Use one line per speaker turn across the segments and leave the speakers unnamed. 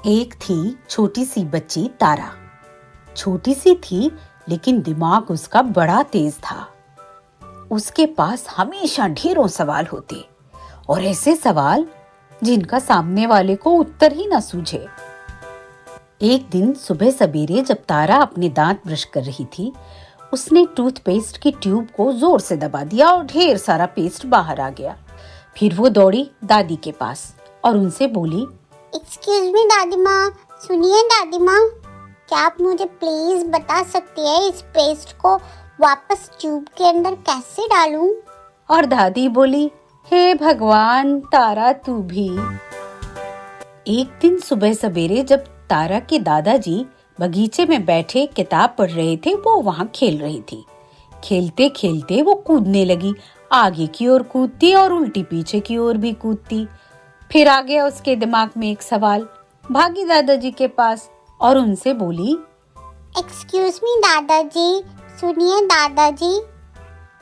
एक थी छोटी सी बच्ची तारा। छोटी सी थी लेकिन दिमाग उसका बड़ा तेज था। उसके पास हमेशा ढेरों सवाल होते और ऐसे सवाल जिनका सामने वाले को उत्तर ही न सूझे। एक दिन सुबह सवेरे जब तारा अपने दांत ब्रश कर रही थी, उसने टूथपेस्ट की ट्यूब को जोर से दबा दिया और ढेर सारा पेस्ट बाहर आ गया। फिर वो दौड़ी दादी के पास और उनसे बोली,
एक्सक्यूज मी दादी माँ, सुनिए दादी माँ, क्या आप मुझे प्लीज बता सकती है इस पेस्ट को वापस ट्यूब के अंदर कैसे डालूं?
और दादी बोली, हे भगवान तारा तू भी। एक दिन सुबह सवेरे जब तारा के दादाजी बगीचे में बैठे किताब पढ़ रहे थे, वो वहाँ खेल रही थी। खेलते खेलते वो कूदने लगी, आगे की ओर कूदती और उल्टी पीछे की ओर भी कूदती। फिर आ गया उसके दिमाग में एक सवाल। भागी दादाजी के पास और उनसे बोली,
एक्सक्यूज मी दादाजी, सुनिए दादाजी,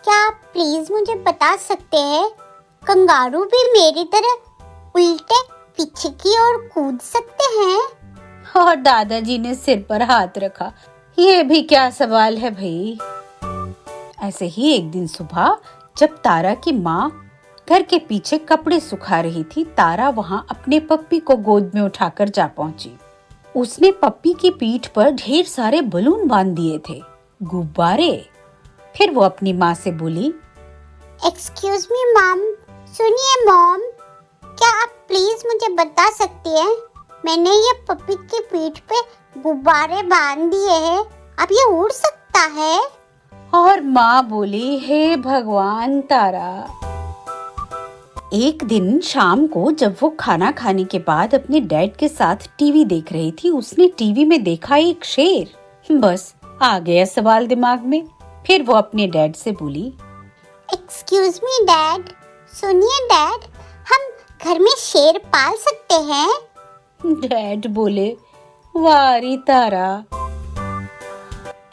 क्या आप प्लीज मुझे बता सकते हैं कंगारू भी मेरी तरह उल्टे पीछे की ओर कूद सकते हैं?
और दादाजी ने सिर पर हाथ रखा, ये भी क्या सवाल है भाई। ऐसे ही एक दिन सुबह जब तारा की माँ घर के पीछे कपड़े सुखा रही थी, तारा वहाँ अपने पप्पी को गोद में उठाकर जा पहुंची। उसने पप्पी की पीठ पर ढेर सारे बलून बांध दिए थे, गुब्बारे। फिर वो अपनी माँ से बोली,
एक्सक्यूज मी मॉम, सुनिए मॉम, क्या आप प्लीज मुझे बता सकती हैं मैंने ये पप्पी की पीठ पे गुब्बारे बांध दिए हैं, अब ये उड़ सकता है?
और माँ बोली, हे भगवान तारा। एक दिन शाम को जब वो खाना खाने के बाद अपने डैड के साथ टीवी देख रही थी, उसने टीवी में देखा एक शेर। बस आ गया सवाल दिमाग में। फिर वो अपने डैड से बोली,
एक्सक्यूज मी डैड, सुनिए डैड, हम घर में शेर पाल सकते हैं?
डैड बोले, वारी तारा।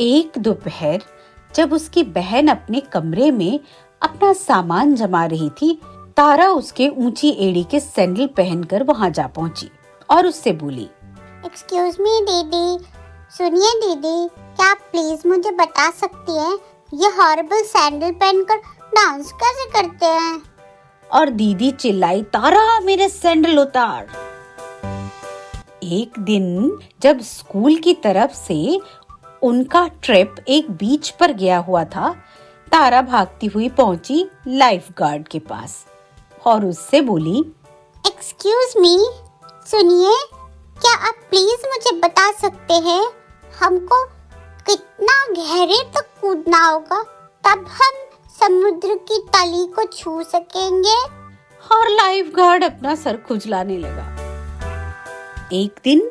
एक दोपहर जब उसकी बहन अपने कमरे में अपना सामान जमा रही थी, तारा उसके ऊंची एड़ी के सैंडल पहनकर वहां जा पहुंची और उससे बोली,
एक्सक्यूज मी दीदी, सुनिए दीदी, क्या आप प्लीज मुझे बता सकती हैं ये हॉरिबल सैंडल पहनकर डांस कैसे करते हैं?
और दीदी चिल्लाई, तारा मेरे सैंडल उतार। एक दिन जब स्कूल की तरफ से उनका ट्रिप एक बीच पर गया हुआ था, तारा भागती हुई पहुंची लाइफ गार्ड के पास और उससे बोली,
एक्सक्यूज मी, सुनिए, क्या आप प्लीज मुझे बता सकते हैं हमको कितना गहरे तक कूदना होगा तब हम समुद्र की तली को छू सकेंगे?
और लाइफ गार्ड अपना सर खुजलाने लगा। एक दिन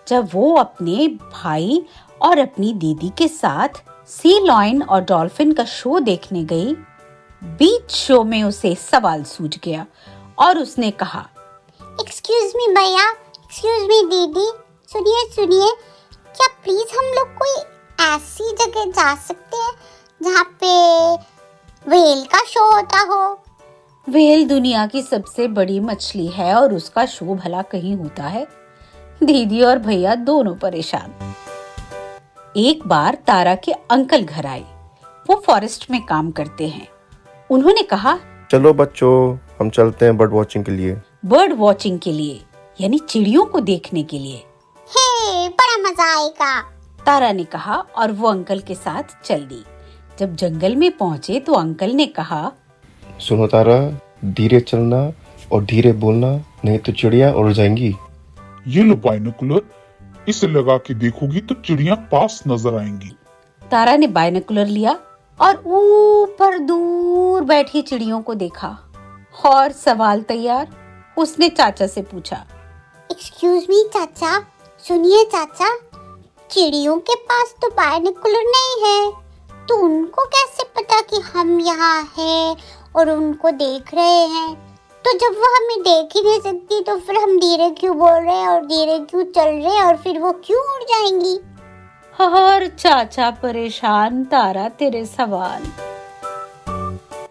जब वो अपने भाई और अपनी दीदी के साथ सी लॉयन और डॉल्फिन का शो देखने गई, बीच शो में उसे सवाल सूझ गया और उसने कहा,
एक्सक्यूज मी भैया, एक्सक्यूज मी दीदी, सुनिए सुनिए, क्या प्लीज हम लोग कोई ऐसी जगह जा सकते हैं जहाँ पे व्हेल का शो होता हो?
व्हेल दुनिया की सबसे बड़ी मछली है और उसका शो भला कहीं होता है? दीदी और भैया दोनों परेशान। एक बार तारा के अंकल घर आए। वो फॉरेस्ट में काम करते हैं। उन्होंने कहा,
चलो बच्चों, हम चलते हैं बर्ड वॉचिंग के लिए।
बर्ड वॉचिंग के लिए यानी चिड़ियों को देखने के लिए।
हे, बड़ा मजा आएगा,
तारा ने कहा और वो अंकल के साथ चल दी। जब जंगल में पहुंचे तो अंकल ने कहा,
सुनो तारा, धीरे चलना और धीरे बोलना, नहीं तो चिड़िया उड़ जाएंगी।
ये लो बाइनोकुलर, इसे लगा के देखोगी तो चिड़िया पास नजर आएंगी।
तारा ने बाइनोकुलर लिया और ऊपर दूर बैठी चिड़ियों को देखा और सवाल तैयार। उसने चाचा से पूछा,
एक्सक्यूज मी चाचा, सुनिए चाचा, चिड़ियों के पास तो बाइनोकुलर नहीं है, तो उनको कैसे पता कि हम यहाँ हैं और उनको देख रहे हैं? तो जब वो हमें देख ही नहीं सकती तो फिर हम धीरे क्यों बोल रहे हैं और धीरे क्यों चल रहे हैं और फिर वो क्यों उड़ जाएंगी?
और चाचा परेशान, तारा तेरे सवाल।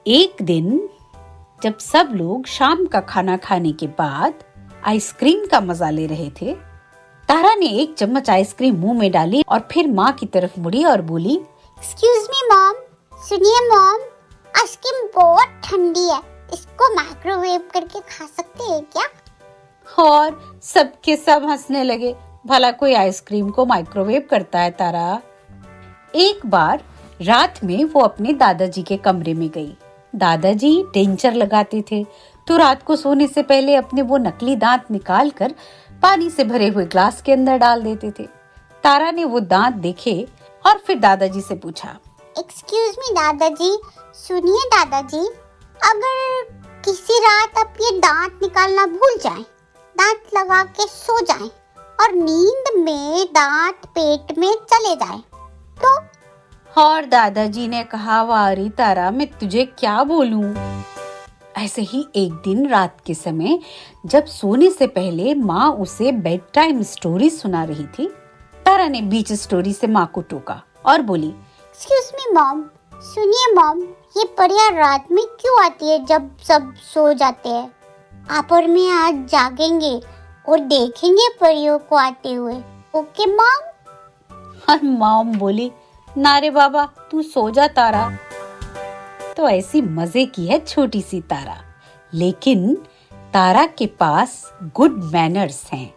एक दिन जब सब लोग शाम का खाना खाने के बाद आइसक्रीम का मजा ले रहे थे, तारा ने एक चम्मच आइसक्रीम मुंह में डाली और फिर माँ की तरफ मुड़ी और बोली,
एक्सक्यूज मी मॉम, सुनिए मॉम, आइसक्रीम बहुत ठंडी है, इसको माइक्रोवेव करके खा सकते हैं क्या?
और सबके सब हंसने लगे। भला कोई आइसक्रीम को माइक्रोवेव करता है तारा? एक बार रात में वो अपने दादाजी के कमरे में गई। दादाजी टिंचर लगाते थे, तो रात को सोने से पहले अपने वो नकली दांत निकालकर पानी से भरे हुए ग्लास के अंदर डाल देते थे। तारा ने वो दांत देखे और फिर दादाजी से पूछा,
एक्सक्यूज मी दादाजी, सुनिए दादाजी, अगर किसी रात आप ये दांत निकालना भूल जाएं, दांत लगा के सो जाएं और नींद में दांत पेट में चले जाएं, तो?
और दादाजी ने कहा, वारी तारा, मैं तुझे क्या बोलूं। ऐसे ही एक दिन रात के समय जब सोने से पहले माँ उसे बेड टाइम स्टोरी सुना रही थी, तारा ने बीच स्टोरी से माँ को टोका और बोली,
एक्सक्यूज मी मॉम, सुनिए मॉम, ये परियां रात में क्यों आती है जब सब सो जाते हैं? आप और मैं आज जागेंगे और देखेंगे परियों को आते हुए, ओके मॉम?
और मॉम बोली, ना रे बाबा, तू सो जा तारा। तो ऐसी मजे की है छोटी सी तारा, लेकिन तारा के पास गुड मैनर्स हैं।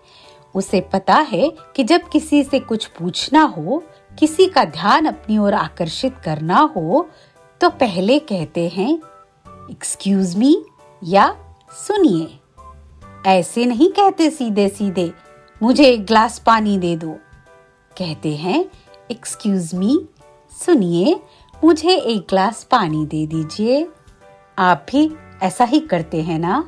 उसे पता है कि जब किसी से कुछ पूछना हो, किसी का ध्यान अपनी ओर आकर्षित करना हो, तो पहले कहते हैं एक्सक्यूज मी या सुनिए। ऐसे नहीं कहते सीधे सीधे, मुझे एक ग्लास पानी दे दो। कहते हैं एक्सक्यूज मी, सुनिए, मुझे एक ग्लास पानी दे दीजिए। आप भी ऐसा ही करते हैं ना?